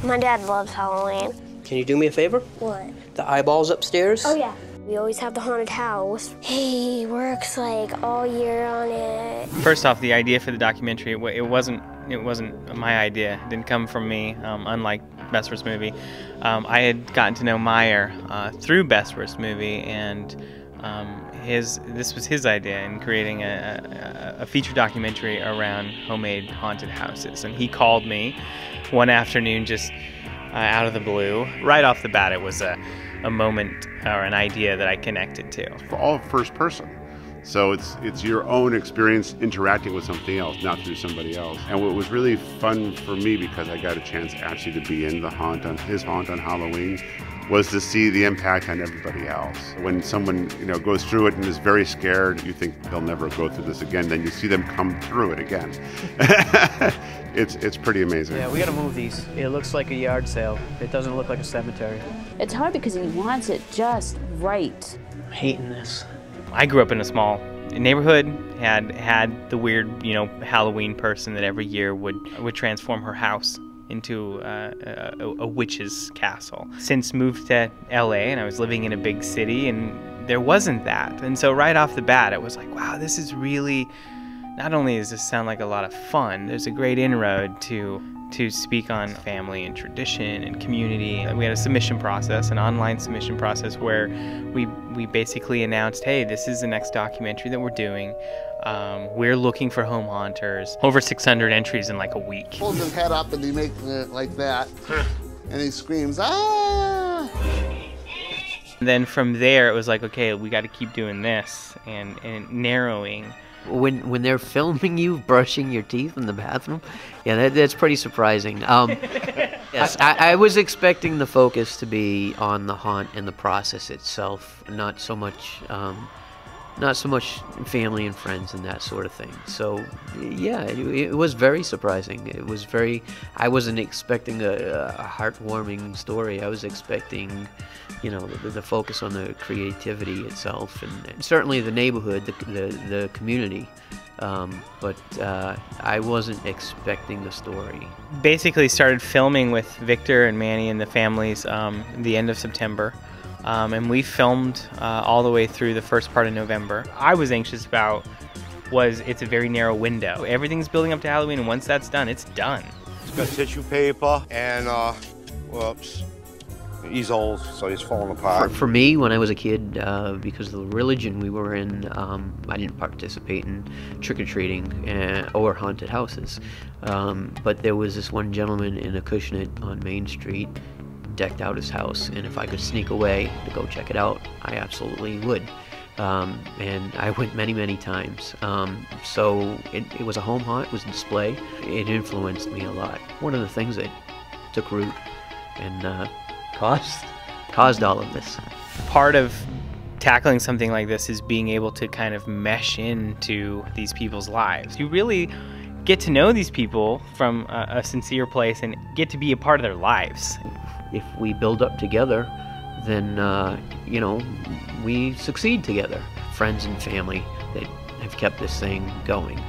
My dad loves Halloween. Can you do me a favor? What? The eyeballs upstairs? Oh, yeah. We always have the haunted house. He works like all year on it. First off, the idea for the documentary, it wasn't my idea. It didn't come from me, unlike Best Worst Movie. I had gotten to know Meyer through Best Worst Movie, and this was his idea in creating a feature documentary around homemade haunted houses. And he called me one afternoon just out of the blue. Right off the bat, it was a moment or an idea that I connected to. For all first person. So it's your own experience interacting with something else, not through somebody else. And what was really fun for me, because I got a chance actually to be in his haunt on Halloween, was to see the impact on everybody else. When someone goes through it and is very scared, you think they'll never go through this again. Then you see them come through it again. It's pretty amazing. Yeah, we gotta move these. It looks like a yard sale. It doesn't look like a cemetery. It's hard because he wants it just right. I'm hating this. I grew up in a small neighborhood, had the weird, Halloween person that every year would transform her house into a witch's castle. Since moved to LA and I was living in a big city, and there wasn't that. And so right off the bat, it was like, wow, this is really, not only does this sound like a lot of fun, there's a great inroad to speak on family and tradition and community. And we had a submission process, an online submission process, where we basically announced, hey, this is the next documentary that we're doing. We're looking for home haunters. Over 600 entries in like a week. He holds his head up and he makes it like that, and he screams, ah! And then from there, it was like, okay, we got to keep doing this and narrowing. When they're filming you brushing your teeth in the bathroom, yeah, that's pretty surprising. Yes, I was expecting the focus to be on the haunt and the process itself, not so much family and friends and that sort of thing. So yeah, it was very surprising. It was I wasn't expecting a heartwarming story. I was expecting, the focus on the creativity itself, and certainly the neighborhood, the community. But I wasn't expecting the story. Basically started filming with Victor and Manny and the families the end of September. And we filmed all the way through the first part of November. I was anxious about it's a very narrow window. Everything's building up to Halloween, and once that's done, it's done. It's got tissue paper and, whoops. He's old, so he's falling apart. For me, when I was a kid, because of the religion we were in, I didn't participate in trick-or-treating or haunted houses. But there was this one gentleman in a Acushnet on Main Street, decked out his house, and if I could sneak away to go check it out, I absolutely would. And I went many times. So it was a home haunt, it was a display. It influenced me a lot. One of the things that took root and caused all of this. Part of tackling something like this is being able to kind of mesh into these people's lives. You really get to know these people from a sincere place and get to be a part of their lives. If we build up together, then, we succeed together. Friends and family that have kept this thing going.